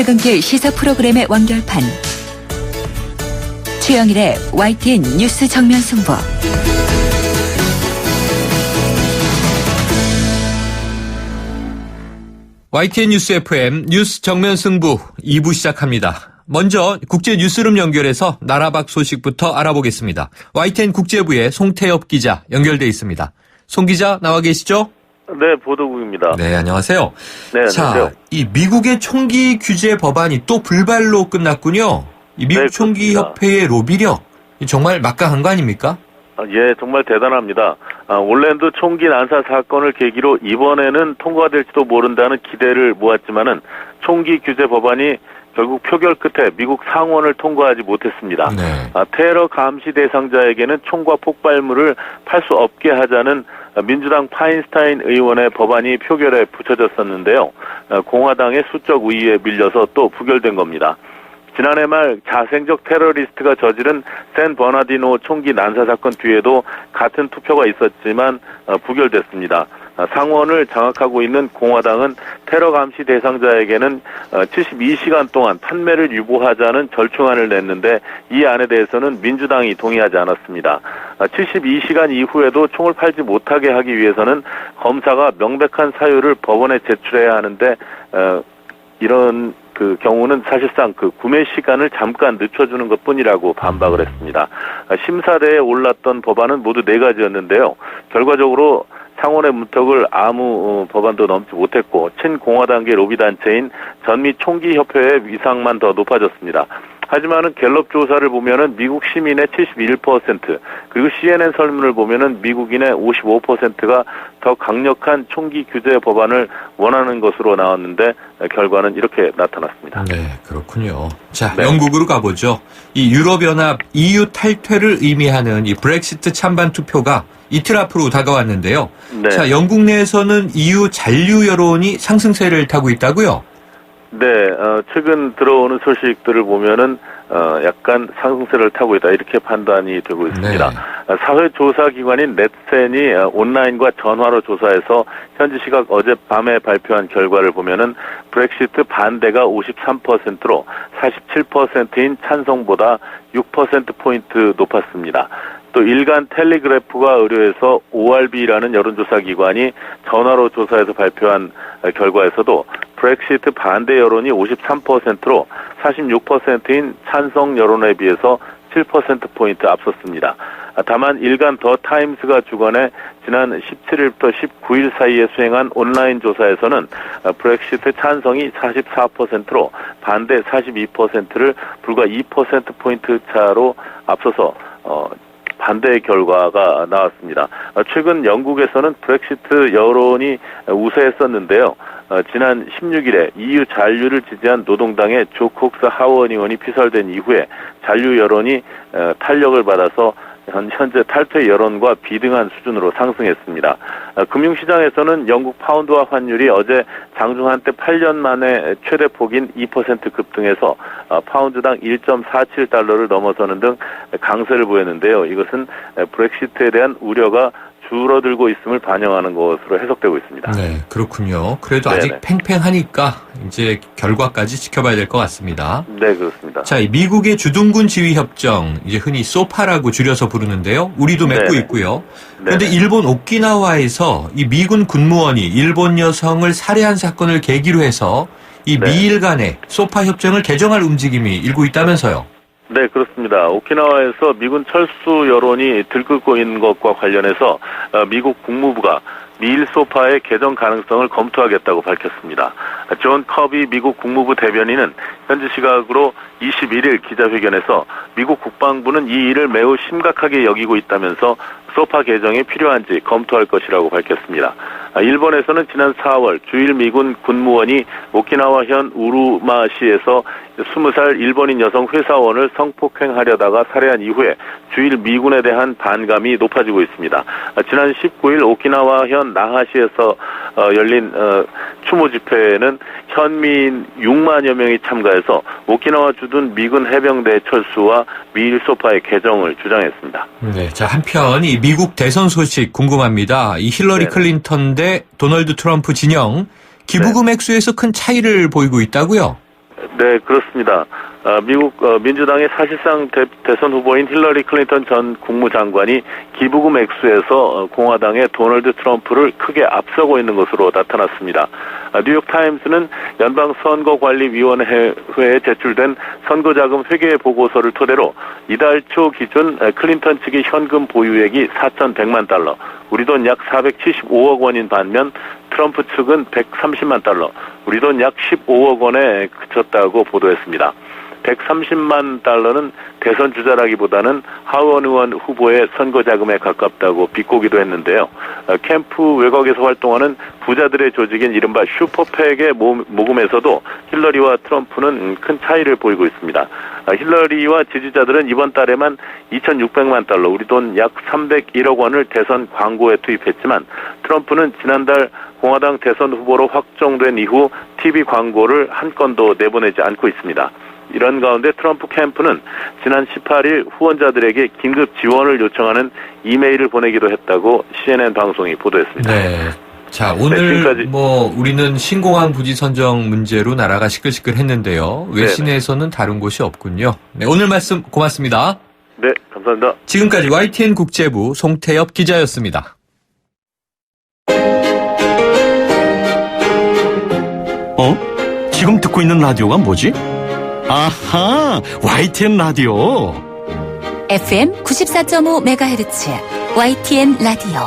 퇴근길 시사 프로그램의 완결판. 최영일의 YTN 뉴스 정면 승부. YTN 뉴스 FM 뉴스 정면 승부 2부 시작합니다. 먼저 국제 뉴스룸 연결해서 나라 밖 소식부터 알아보겠습니다. YTN 국제부의 송태엽 기자 연결돼 있습니다. 송 기자 나와 계시죠? 네, 보도국입니다. 네, 안녕하세요. 네, 안녕하세요. 자, 이 미국의 총기 규제 법안이 또 불발로 끝났군요. 이 미국 네, 총기 그렇습니다. 협회의 로비력 정말 막강한 거 아닙니까? 예, 정말 대단합니다. 올랜도 총기 난사 사건을 계기로 이번에는 통과될지도 모른다는 기대를 모았지만은 총기 규제 법안이 결국 표결 끝에 미국 상원을 통과하지 못했습니다. 네. 테러 감시 대상자에게는 총과 폭발물을 팔 수 없게 하자는 민주당 파인스타인 의원의 법안이 표결에 붙여졌었는데요. 공화당의 수적 우위에 밀려서 또 부결된 겁니다. 지난해 말 자생적 테러리스트가 저지른 샌 버나디노 총기 난사 사건 뒤에도 같은 투표가 있었지만 부결됐습니다. 상원을 장악하고 있는 공화당은 테러 감시 대상자에게는 72시간 동안 판매를 유보하자는 절충안을 냈는데 이 안에 대해서는 민주당이 동의하지 않았습니다. 72시간 이후에도 총을 팔지 못하게 하기 위해서는 검사가 명백한 사유를 법원에 제출해야 하는데 이런 경우는 사실상 구매 시간을 잠깐 늦춰주는 것뿐이라고 반박을 했습니다. 심사대에 올랐던 법안은 모두 4가지였는데요. 결과적으로 상원의 문턱을 아무 법안도 넘지 못했고 친공화당계 로비단체인 전미총기협회의 위상만 더 높아졌습니다. 하지만은 갤럽 조사를 보면은 미국 시민의 71% 그리고 CNN 설문을 보면은 미국인의 55%가 더 강력한 총기 규제 법안을 원하는 것으로 나왔는데 결과는 이렇게 나타났습니다. 네, 그렇군요. 자, 네. 영국으로 가보죠. 이 유럽연합 EU 탈퇴를 의미하는 이 브렉시트 찬반 투표가 이틀 앞으로 다가왔는데요. 네. 자, 영국 내에서는 EU 잔류 여론이 상승세를 타고 있다고요? 네, 최근 들어오는 소식들을 보면은 약간 상승세를 타고 있다 이렇게 판단이 되고 있습니다. 네. 사회조사기관인 넷센이 온라인과 전화로 조사해서 현지 시각 어젯밤에 발표한 결과를 보면은 브렉시트 반대가 53%로 47%인 찬성보다 6%포인트 높았습니다. 또 일간 텔레그래프가 의뢰해서 ORB라는 여론조사기관이 전화로 조사해서 발표한 결과에서도 브렉시트 반대 여론이 53%로 46%인 찬성 여론에 비해서 7%포인트 앞섰습니다. 다만 일간 더 타임스가 주관해 지난 17일부터 19일 사이에 수행한 온라인 조사에서는 브렉시트 찬성이 44%로 반대 42%를 불과 2%포인트 차로 앞서서 반대의 결과가 나왔습니다. 최근 영국에서는 브렉시트 여론이 우세했었는데요. 지난 16일에 EU 잔류를 지지한 노동당의 조 콕스 하원 의원이 피살된 이후에 잔류 여론이 탄력을 받아서 현재 탈퇴 여론과 비등한 수준으로 상승했습니다. 금융시장에서는 영국 파운드화 환율이 어제 장중 한때 8년 만에 최대 폭인 2% 급등해서 파운드당 1.47달러를 넘어서는 등 강세를 보였는데요. 이것은 브렉시트에 대한 우려가 줄어들고 있음을 반영하는 것으로 해석되고 있습니다. 네, 그렇군요. 그래도 네네. 아직 팽팽하니까 이제 결과까지 지켜봐야 될 것 같습니다. 네, 그렇습니다. 자, 이 미국의 주둔군 지휘협정, 이제 흔히 소파라고 줄여서 부르는데요. 우리도 맺고 네네. 있고요. 그런데 네네. 일본 오키나와에서 이 미군 군무원이 일본 여성을 살해한 사건을 계기로 해서 이 네. 미일 간의 소파 협정을 개정할 움직임이 일고 있다면서요. 네, 그렇습니다. 오키나와에서 미군 철수 여론이 들끓고 있는 것과 관련해서 미국 국무부가 미일 소파의 개정 가능성을 검토하겠다고 밝혔습니다. 존 커비 미국 국무부 대변인은 현지 시각으로 21일 기자회견에서 미국 국방부는 이 일을 매우 심각하게 여기고 있다면서 소파 개정이 필요한지 검토할 것이라고 밝혔습니다. 일본에서는 지난 4월 주일 미군 군무원이 오키나와현 우루마시에서 20살 일본인 여성 회사원을 성폭행하려다가 살해한 이후에 주일 미군에 대한 반감이 높아지고 있습니다. 지난 19일 오키나와현 나하시에서 열린 추모 집회에는 현미인 6만여 명이 참가해서 오키나와 주둔 미군 해병대 철수와 미일 소파의 개정을 주장했습니다. 네, 자, 한편 이 미국 대선 소식 궁금합니다. 이 힐러리 네네. 클린턴 대 도널드 트럼프 진영 기부금 액수에서 큰 차이를 보이고 있다고요? 네, 그렇습니다. 미국 민주당의 사실상 대선 후보인 힐러리 클린턴 전 국무장관이 기부금 액수에서 공화당의 도널드 트럼프를 크게 앞서고 있는 것으로 나타났습니다. 뉴욕타임스는 연방선거관리위원회에 제출된 선거자금 회계 보고서를 토대로 이달 초 기준 클린턴 측의 현금 보유액이 4,100만 달러, 우리 돈 약 475억 원인 반면 트럼프 측은 130만 달러, 우리 돈 약 15억 원에 그쳤다고 보도했습니다. 130만 달러는 대선 주자라기보다는 하원 의원 후보의 선거 자금에 가깝다고 비꼬기도 했는데요. 캠프 외곽에서 활동하는 부자들의 조직인 이른바 슈퍼팩의 모금에서도 힐러리와 트럼프는 큰 차이를 보이고 있습니다. 힐러리와 지지자들은 이번 달에만 2,600만 달러, 우리 돈 약 301억 원을 대선 광고에 투입했지만 트럼프는 지난달 공화당 대선 후보로 확정된 이후 TV 광고를 한 건도 내보내지 않고 있습니다. 이런 가운데 트럼프 캠프는 지난 18일 후원자들에게 긴급 지원을 요청하는 이메일을 보내기도 했다고 CNN 방송이 보도했습니다. 네. 자, 오늘 지금까지 우리는 신공항 부지 선정 문제로 나라가 시끌시끌했는데요. 외신에서는 다룬 곳이 없군요. 네, 오늘 말씀 고맙습니다. 네, 감사합니다. 지금까지 YTN 국제부 송태엽 기자였습니다. 지금 듣고 있는 라디오가 뭐지? 아하, YTN 라디오. FM 94.5MHz YTN 라디오.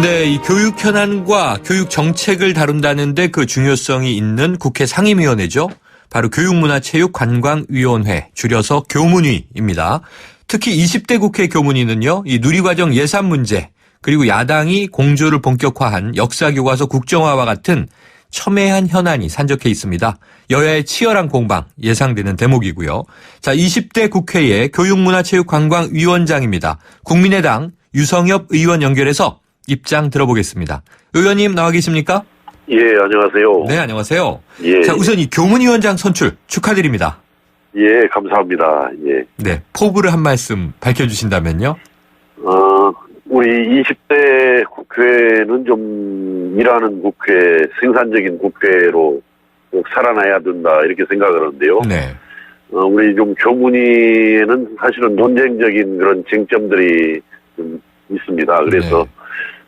네, 이 교육 현안과 교육 정책을 다룬다는데 그 중요성이 있는 국회 상임위원회죠. 바로 교육문화체육관광위원회, 줄여서 교문위입니다. 특히 20대 국회 교문위는요, 이 누리과정 예산 문제, 그리고 야당이 공조를 본격화한 역사교과서 국정화와 같은 첨예한 현안이 산적해 있습니다. 여야의 치열한 공방 예상되는 대목이고요. 자, 20대 국회의 교육문화체육관광위원장입니다. 국민의당 유성엽 의원 연결해서 입장 들어보겠습니다. 의원님 나와 계십니까? 예, 안녕하세요. 네, 안녕하세요. 예. 자, 우선 이 교문위원장 선출 축하드립니다. 예, 감사합니다. 예. 네, 포부를 한 말씀 밝혀주신다면요. 우리 20대 국회는 좀 일하는 국회, 생산적인 국회로 꼭 살아나야 된다, 이렇게 생각을 하는데요. 네. 우리 좀 교문위에는 사실은 논쟁적인 그런 쟁점들이 좀 있습니다. 그래서,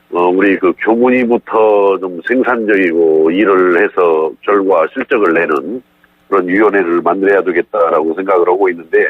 우리 그 교문위부터 좀 생산적이고 일을 해서 결과, 실적을 내는 그런 위원회를 만들어야 되겠다라고 생각을 하고 있는데,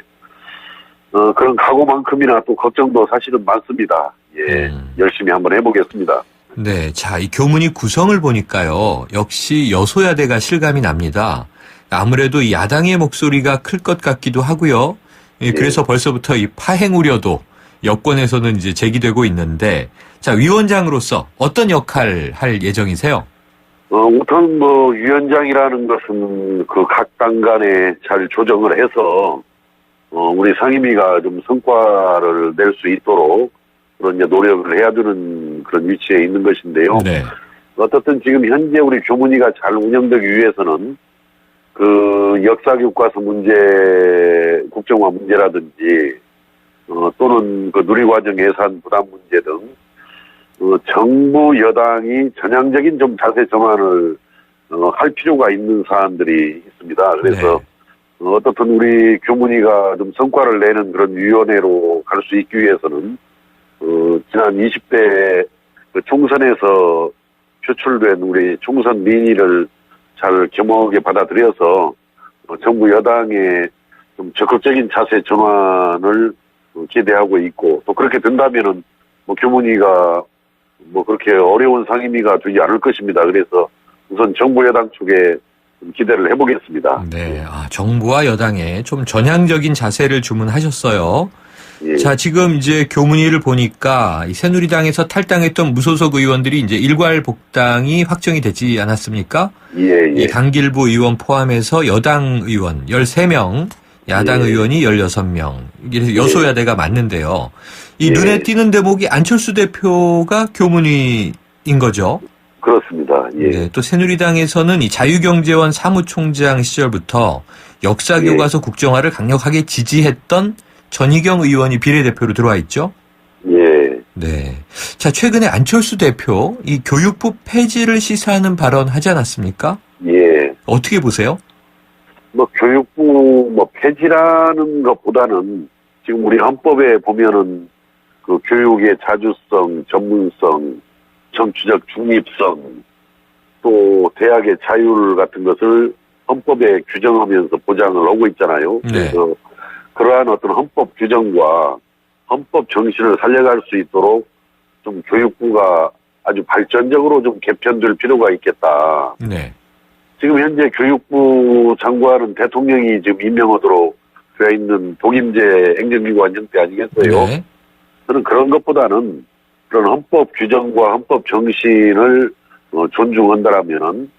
그런 각오만큼이나 또 걱정도 사실은 많습니다. 예, 열심히 한번 해보겠습니다. 네, 자, 이 교문위 구성을 보니까요, 역시 여소야대가 실감이 납니다. 아무래도 이 야당의 목소리가 클 것 같기도 하고요. 예, 그래서 벌써부터 이 파행 우려도 여권에서는 이제 제기되고 있는데, 자, 위원장으로서 어떤 역할 할 예정이세요? 우선 위원장이라는 것은 그 각 당 간에 잘 조정을 해서, 우리 상임위가 좀 성과를 낼 수 있도록 그런 이제 노력을 해야 되는 그런 위치에 있는 것인데요. 네. 어떻든 지금 현재 우리 교문위가 잘 운영되기 위해서는 그 역사교과서 문제, 국정화 문제라든지, 또는 그 누리과정 예산 부담 문제 등, 정부 여당이 전향적인 좀 자세 전환을, 할 필요가 있는 사안들이 있습니다. 그래서, 어떻든 우리 교문위가 좀 성과를 내는 그런 위원회로 갈 수 있기 위해서는, 지난 20대 그 총선에서 표출된 우리 총선 민의를 잘 겸허하게 받아들여서, 정부 여당의 좀 적극적인 자세 전환을 기대하고 있고, 또 그렇게 된다면은, 교문위가 그렇게 어려운 상임위가 되지 않을 것입니다. 그래서 우선 정부 여당 쪽에 기대를 해보겠습니다. 네, 정부와 여당에 좀 전향적인 자세를 주문하셨어요. 예. 자, 지금 이제 교문위를 보니까 이 새누리당에서 탈당했던 무소속 의원들이 이제 일괄 복당이 확정이 되지 않았습니까? 예. 이 강길부 의원 포함해서 여당 의원 13명, 야당 의원이 16명. 이게 여소야대가 맞는데요. 이 눈에 띄는 대목이 안철수 대표가 교문위인 거죠? 그렇습니다. 예. 네, 또 새누리당에서는 이 자유경제원 사무총장 시절부터 역사교과서 국정화를 강력하게 지지했던 전희경 의원이 비례대표로 들어와 있죠? 예. 네. 자, 최근에 안철수 대표 이 교육부 폐지를 시사하는 발언 하지 않았습니까? 예. 어떻게 보세요? 뭐 교육부 뭐 폐지라는 것보다는 지금 우리 헌법에 보면은 그 교육의 자주성, 전문성, 정치적 중립성, 또 대학의 자율 같은 것을 헌법에 규정하면서 보장을 하고 있잖아요. 네. 그래서 그러한 어떤 헌법 규정과 헌법 정신을 살려갈 수 있도록 좀 교육부가 아주 발전적으로 좀 개편될 필요가 있겠다. 네. 지금 현재 교육부 장관은 대통령이 지금 임명하도록 되어 있는 독임제 행정기관 형태 아니겠어요? 네. 저는 그런 것보다는 그런 헌법 규정과 헌법 정신을 존중한다라면은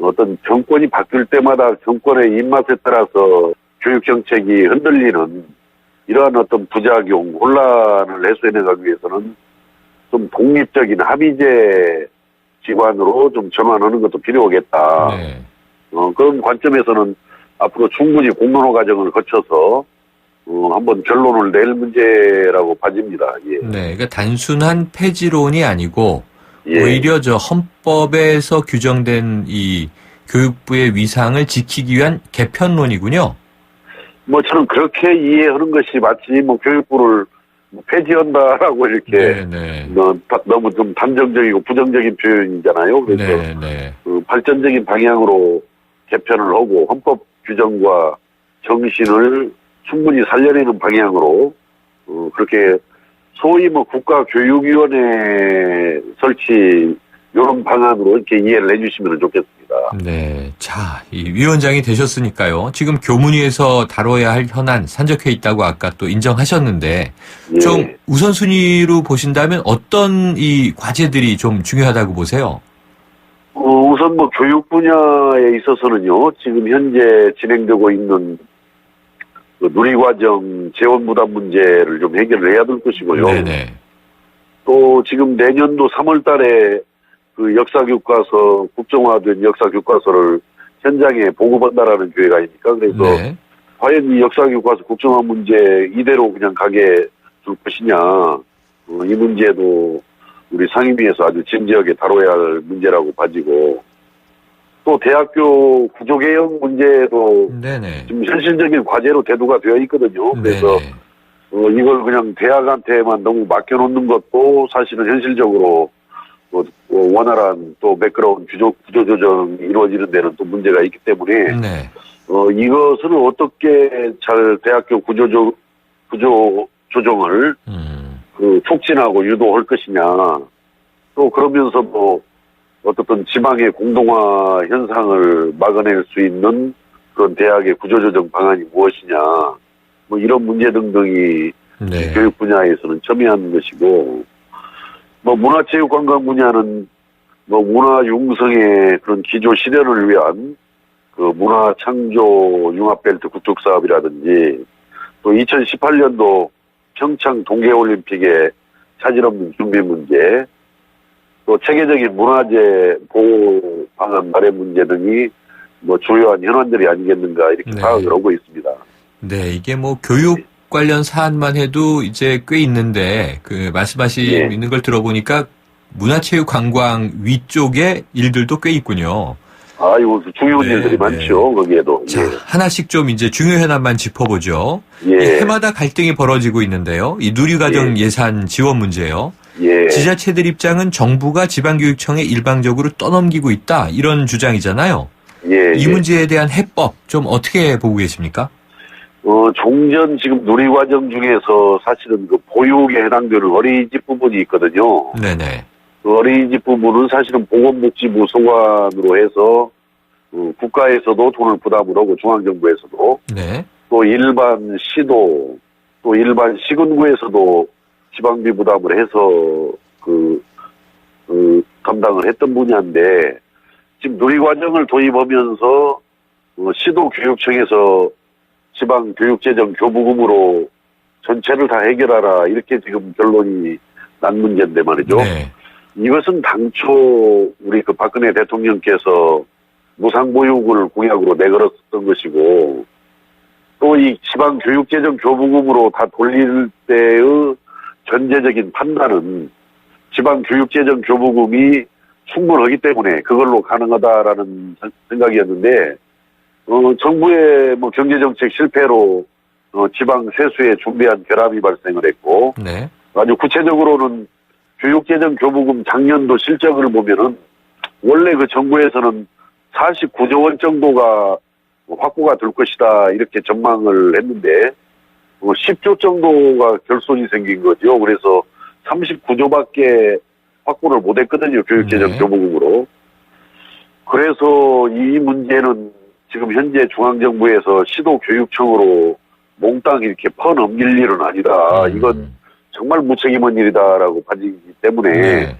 어떤 정권이 바뀔 때마다 정권의 입맛에 따라서 교육 정책이 흔들리는 이러한 어떤 부작용, 혼란을 해소해내기 위해서는 좀 독립적인 합의제 기관으로 좀 전환하는 것도 필요하겠다. 네. 그런 관점에서는 앞으로 충분히 공론화 과정을 거쳐서 한번 결론을 낼 문제라고 봐집니다. 예. 네. 그러니까 단순한 폐지론이 아니고 예. 오히려 저 헌법에서 규정된 이 교육부의 위상을 지키기 위한 개편론이군요. 뭐 저는 그렇게 이해하는 것이 마치 뭐 교육부를 폐지한다라고 이렇게 네. 너무 좀 단정적이고 부정적인 표현이잖아요. 그래서 네. 발전적인 방향으로 개편을 하고 헌법 규정과 정신을 충분히 살려내는 방향으로 그렇게 소위 뭐 국가교육위원회 설치 이런 방안으로 이렇게 이해를 해주시면 좋겠습니다. 네. 자, 이 위원장이 되셨으니까요. 지금 교문위에서 다뤄야 할 현안 산적해 있다고 아까 또 인정하셨는데 예. 좀 우선순위로 보신다면 어떤 이 과제들이 좀 중요하다고 보세요? 우선 뭐 교육 분야에 있어서는요, 지금 현재 진행되고 있는 그 누리과정 재원 부담 문제를 좀 해결을 해야 될 것이고요. 네네. 또 지금 내년도 3월 달에 그 역사교과서, 국정화된 역사교과서를 현장에 보급한다라는 계획 아닙니까? 그래서 네. 과연 이 역사교과서 국정화 문제 이대로 그냥 가게 둘 것이냐, 이 문제도 우리 상임위에서 아주 진지하게 다뤄야 할 문제라고 봐지고, 또 대학교 구조개혁 문제도 네네. 지금 현실적인 과제로 대두가 되어 있거든요. 그래서 네네. 이걸 그냥 대학한테만 너무 맡겨놓는 것도 사실은 현실적으로 원활한 또 매끄러운 구조조정이 이루어지는 데는 또 문제가 있기 때문에 네. 이것을 어떻게 잘 대학교 구조조정을 촉진하고 유도할 것이냐, 또 그러면서 뭐 어떻든 지방의 공동화 현상을 막아낼 수 있는 그런 대학의 구조조정 방안이 무엇이냐, 뭐 이런 문제 등등이 네. 교육 분야에서는 첨예한 것이고, 뭐 문화체육관광 분야는 뭐 문화 융성의 그런 기조 실현을 위한 그 문화 창조 융합벨트 구축 사업이라든지, 또 2018년도 평창 동계올림픽의 차질 없는 준비 문제, 또 체계적인 문화재 보호 방안 마련 문제 등이 뭐 주요한 현안들이 아니겠는가 이렇게 네. 파악을 하고 있습니다. 네, 이게 뭐 교육 관련 사안만 해도 이제 꽤 있는데 그 말씀하시는 걸 들어보니까 문화체육관광 위쪽에 일들도 꽤 있군요. 이거 중요한 네, 일들이 네. 많죠, 거기에도. 자, 하나씩 좀 이제 중요 현안만 짚어보죠. 예. 이 해마다 갈등이 벌어지고 있는데요. 이 누리과정 예산 지원 문제요. 예. 지자체들 입장은 정부가 지방교육청에 일방적으로 떠넘기고 있다 이런 주장이잖아요. 예. 이 문제에 대한 해법 좀 어떻게 보고 계십니까? 종전 지금 누리과정 중에서 사실은 그 보육에 해당되는 어린이집 부분이 있거든요. 네네. 그 어린이집 부분은 사실은 보건복지부 소관으로 해서 국가에서도 돈을 부담을 하고 중앙정부에서도 네. 또 일반 시도 또 일반 시군구에서도 지방비 부담을 해서 감당을 했던 분야인데, 지금 누리과정을 도입하면서 시도교육청에서 지방교육재정 교부금으로 전체를 다 해결하라 이렇게 지금 결론이 난 문제인데 말이죠. 네. 이것은 당초 우리 그 박근혜 대통령께서 무상보육을 공약으로 내걸었던 것이고, 또 이 지방교육재정 교부금으로 다 돌릴 때의 전제적인 판단은 지방교육재정교부금이 충분하기 때문에 그걸로 가능하다라는 생각이었는데, 정부의 뭐 경제정책 실패로 지방 세수에 중대한 결함이 발생을 했고, 네. 아주 구체적으로는 교육재정교부금 작년도 실적을 보면은 원래 그 정부에서는 49조 원 정도가 확보가 될 것이다 이렇게 전망을 했는데 10조 정도가 결손이 생긴 거죠. 그래서 39조밖에 확보를 못했거든요. 교육재정교부금으로. 그래서 이 문제는 지금 현재 중앙정부에서 시도교육청으로 몽땅 이렇게 퍼넘길 일은 아니다. 이건 정말 무책임한 일이다라고 봐지기 때문에 네.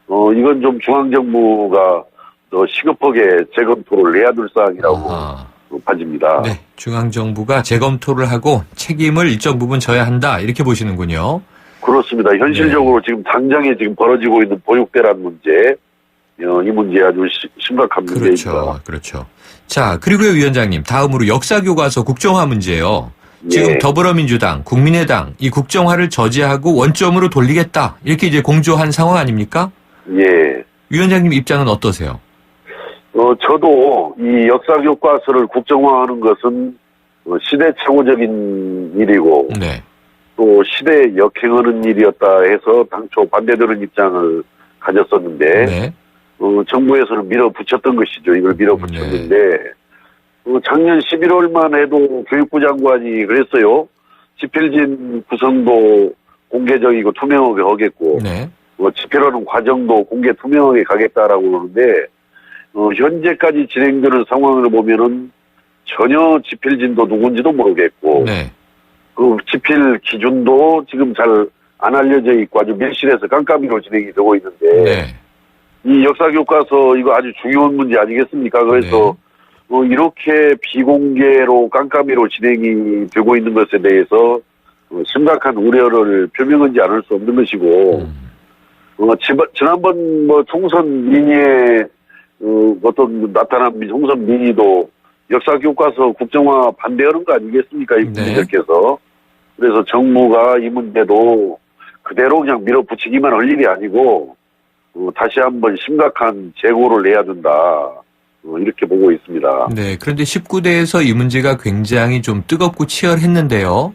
이건 좀 중앙정부가 더 시급하게 재검토를 해야 될 사항이라고 아하. 봐집니다. 네. 중앙정부가 재검토를 하고 책임을 일정 부분 져야 한다. 이렇게 보시는군요. 그렇습니다. 현실적으로 지금 당장에 지금 벌어지고 있는 보육대란 문제, 이 문제 아주 심각한 문제입니다. 그렇죠. 그렇죠. 자, 그리고요, 위원장님. 다음으로 역사교과서 국정화 문제요. 지금 예. 더불어민주당, 국민의당 이 국정화를 저지하고 원점으로 돌리겠다. 이렇게 이제 공조한 상황 아닙니까? 예. 위원장님 입장은 어떠세요? 저도 이 역사교과서를 국정화하는 것은 시대착오적인 일이고 네. 또 시대에 역행하는 일이었다 해서 당초 반대되는 입장을 가졌었는데 네. 정부에서는 밀어붙였던 것이죠. 이걸 밀어붙였는데 작년 11월만 해도 교육부 장관이 그랬어요. 집필진 구성도 공개적이고 투명하게 하겠고 네. 집필하는 과정도 공개 투명하게 가겠다라고 그러는데 현재까지 진행되는 상황을 보면은 전혀 집필진도 누군지도 모르겠고 네. 그 집필 기준도 지금 잘 안 알려져 있고 아주 밀실에서 깜깜이로 진행이 되고 있는데 네. 이 역사교과서 이거 아주 중요한 문제 아니겠습니까? 그래서 이렇게 비공개로 깜깜이로 진행이 되고 있는 것에 대해서 심각한 우려를 표명하지 않을 수 없는 것이고 지난번 뭐 총선 민의에 어떤 나타난 총선 민의도 역사교과서 국정화 반대하는 거 아니겠습니까? 이 국민들께서. 그래서 정부가 이 문제도 그대로 그냥 밀어붙이기만 할 일이 아니고 다시 한번 심각한 재고를 내야 된다. 이렇게 보고 있습니다. 네. 그런데 19대에서 이 문제가 굉장히 좀 뜨겁고 치열했는데요.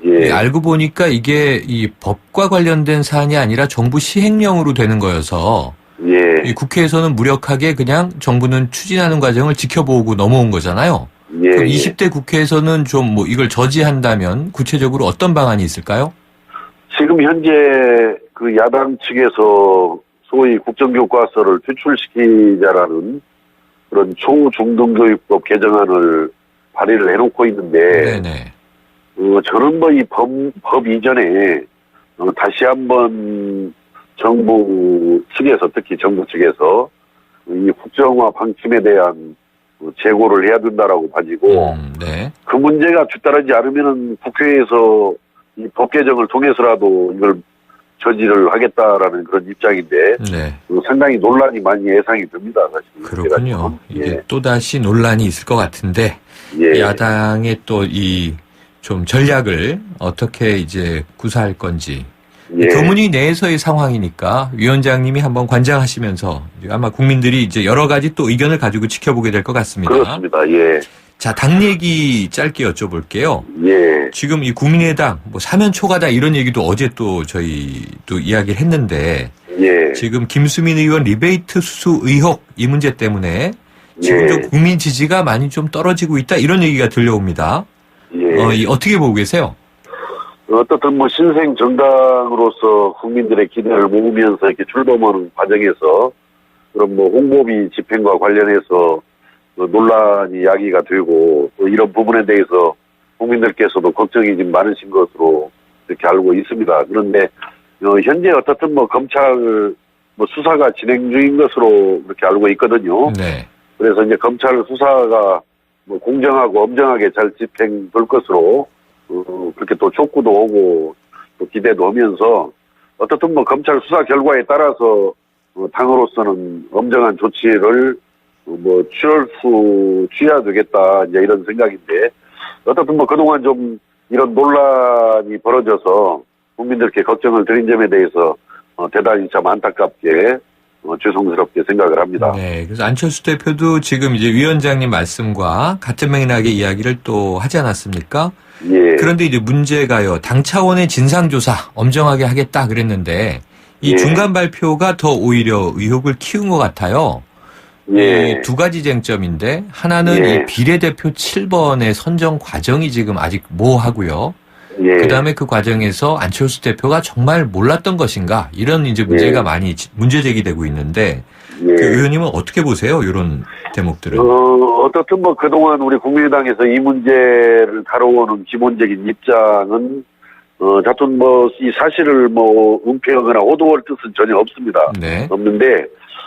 예. 알고 보니까 이게 이 법과 관련된 사안이 아니라 정부 시행령으로 되는 거여서 예. 이 국회에서는 무력하게 그냥 정부는 추진하는 과정을 지켜보고 넘어온 거잖아요. 예. 그럼 20대 국회에서는 좀 뭐 이걸 저지한다면 구체적으로 어떤 방안이 있을까요? 지금 현재 그 야당 측에서 소위 국정교과서를 퇴출시키자라는 그런 초중등교육법 개정안을 발의를 해놓고 있는데, 네네. 저는 뭐 이 법 이전에 다시 한번 정부 측에서 특히 정부 측에서 이 국정화 방침에 대한 재고를 해야 된다라고 봐지고 네. 그 문제가 뒤따르지 않으면은 국회에서 이 법 개정을 통해서라도 이걸 저지를 하겠다라는 그런 입장인데 네. 상당히 논란이 많이 예상이 됩니다. 사실. 그렇군요. 이게 예. 또다시 논란이 있을 것 같은데 예. 야당의 또 이 좀 전략을 어떻게 이제 구사할 건지 예. 교문위 내에서의 상황이니까 위원장님이 한번 관장하시면서 아마 국민들이 이제 여러 가지 또 의견을 가지고 지켜보게 될 것 같습니다. 그렇습니다. 예. 자, 당 얘기 짧게 여쭤볼게요. 예. 지금 이 국민의당 뭐 사면 초과다 이런 얘기도 어제 또 저희 또 이야기를 했는데 예. 지금 김수민 의원 리베이트 수수 의혹 이 문제 때문에 지금 예. 좀 국민 지지가 많이 좀 떨어지고 있다 이런 얘기가 들려옵니다. 예. 어떻게 보고 계세요? 어떻든 뭐 신생 정당으로서 국민들의 기대를 모으면서 이렇게 출범하는 과정에서 그런 뭐 홍보비 집행과 관련해서 논란이 야기가 되고 또 이런 부분에 대해서 국민들께서도 걱정이 좀 많으신 것으로 이렇게 알고 있습니다. 그런데 현재 어떻든 뭐 검찰 뭐 수사가 진행 중인 것으로 그렇게 알고 있거든요. 네. 그래서 이제 검찰 수사가 뭐 공정하고 엄정하게 잘 집행될 것으로 그렇게 또 촉구도 오고 또 기대도 하면서 어떻든 뭐 검찰 수사 결과에 따라서 당으로서는 엄정한 조치를 뭐 취해야 되겠다 이제 이런 생각인데 어떻든 뭐 그동안 좀 이런 논란이 벌어져서 국민들께 걱정을 드린 점에 대해서 대단히 참 안타깝게 죄송스럽게 생각을 합니다. 네, 그래서 안철수 대표도 지금 이제 위원장님 말씀과 같은 맥락의 이야기를 또 하지 않았습니까? 예. 그런데 이제 문제가요. 당 차원의 진상조사 엄정하게 하겠다 그랬는데 이 예. 중간 발표가 더 오히려 의혹을 키운 것 같아요. 예. 이 두 가지 쟁점인데 하나는 예. 이 비례대표 7번의 선정 과정이 지금 아직 모호하고요. 예. 그다음에 그 과정에서 안철수 대표가 정말 몰랐던 것인가 이런 이제 문제가 예. 많이 문제 제기되고 있는데 예. 그 의원님은 어떻게 보세요? 이런 대목들은. 어떻든 뭐 그동안 우리 국민의당에서 이 문제를 다뤄오는 기본적인 입장은 자칫 뭐 이 사실을 뭐 은폐하거나 오도할 뜻은 전혀 없습니다. 네. 없는데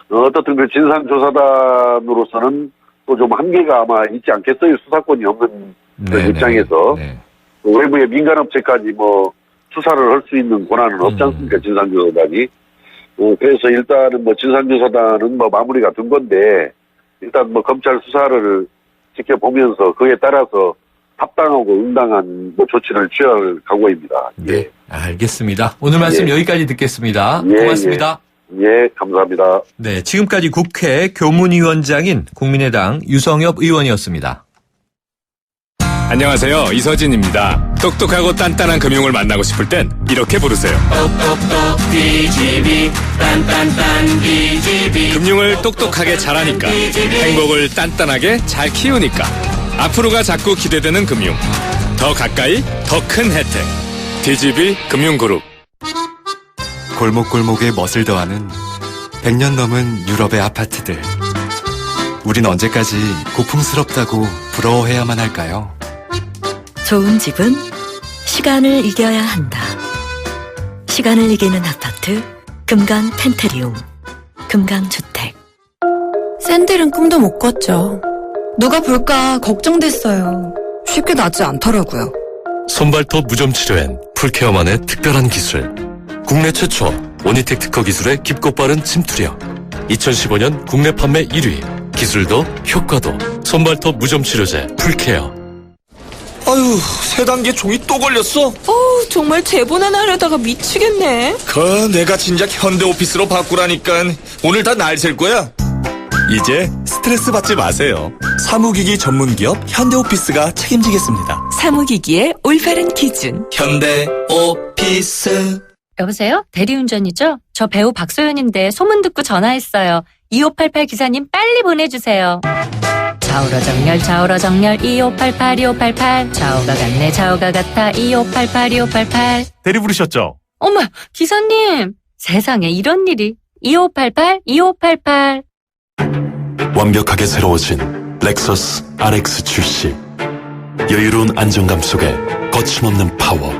어떻든 그 진상조사단으로서는 또 좀 한계가 아마 있지 않겠어요. 수사권이 없는 그 네, 입장에서 네. 외부의 민간업체까지 뭐 수사를 할 수 있는 권한은 없지 않습니까? 진상조사단이. 그래서 일단은 뭐 진상조사단은 뭐 마무리가 된 건데 일단 뭐 검찰 수사를 지켜보면서 그에 따라서 합당하고 응당한 뭐 조치를 취할 각오입니다. 네, 알겠습니다. 오늘 말씀 예. 여기까지 듣겠습니다. 예, 고맙습니다. 예, 감사합니다. 네, 지금까지 국회 교문위원장인 국민의당 유성엽 의원이었습니다. 안녕하세요. 이서진입니다. 똑똑하고 단단한 금융을 만나고 싶을 땐 이렇게 부르세요. 똑똑똑 BGB 딴딴딴 BGB 금융을 똑똑하게 잘하니까 행복을 단단하게 잘 키우니까 앞으로가 자꾸 기대되는 금융 더 가까이 더 큰 혜택 DGB 금융그룹. 골목골목에 멋을 더하는 100년 넘은 유럽의 아파트들. 우린 언제까지 고풍스럽다고 부러워해야만 할까요? 좋은 집은 시간을 이겨야 한다. 시간을 이기는 아파트 금강 펜테리움 금강주택. 샌들은 꿈도 못 꿨죠. 누가 볼까 걱정됐어요. 쉽게 낫지 않더라고요. 손발톱 무좀 치료엔 풀케어만의 특별한 기술. 국내 최초 오니텍 특허 기술의 깊고 빠른 침투력. 2015년 국내 판매 1위. 기술도 효과도 손발톱 무좀 치료제 풀케어. 아유, 세 단계 종이 또 걸렸어? 정말 제본 하나 하려다가 미치겠네. 내가 진작 현대오피스로 바꾸라니까. 오늘 다 날 셀 거야. 이제 스트레스 받지 마세요. 사무기기 전문기업 현대오피스가 책임지겠습니다. 사무기기의 올바른 기준 현대오피스. 여보세요? 대리운전이죠? 저 배우 박소연인데 소문 듣고 전화했어요. 2588 기사님 빨리 보내주세요. 좌우로 정렬 좌우로 정렬 2588 2588 좌우가 같네 좌우가 같아 2588 2588. 대리 부르셨죠? 어머 기사님 세상에 이런 일이 2588 2588. 완벽하게 새로워진 렉서스 RX 출시. 여유로운 안정감 속에 거침없는 파워.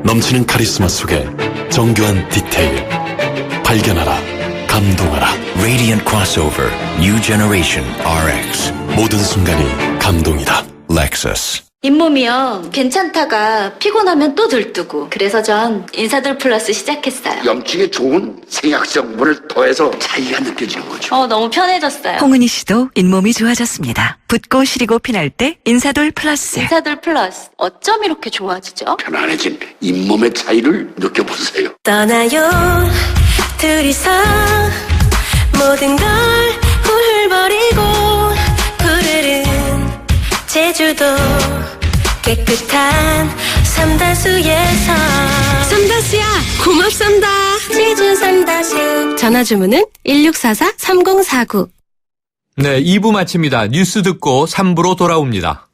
넘치는 카리스마 속에 정교한 디테일. 발견하라. 감동하라. Radiant Crossover New Generation RX. 모든 순간이 감동이다. Lexus. 잇몸이요. 괜찮다가 피곤하면 또 들뜨고. 그래서 전 인사돌 플러스 시작했어요. 염증에 좋은 생약성분을 더해서 차이가 느껴지는 거죠. 너무 편해졌어요. 홍은희 씨도 잇몸이 좋아졌습니다. 붓고 시리고 피날 때 인사돌 플러스. 인사돌 플러스. 어쩜 이렇게 좋아지죠? 편안해진 잇몸의 차이를 느껴보세요. 떠나요 둘이서 모든 걸 훌훌버리고 푸르른 제주도 깨끗한 삼다수에서 삼다수야 고맙습니다. 제주 삼다수. 전화주문은 1644-3049. 네, 2부 마칩니다. 뉴스 듣고 3부로 돌아옵니다.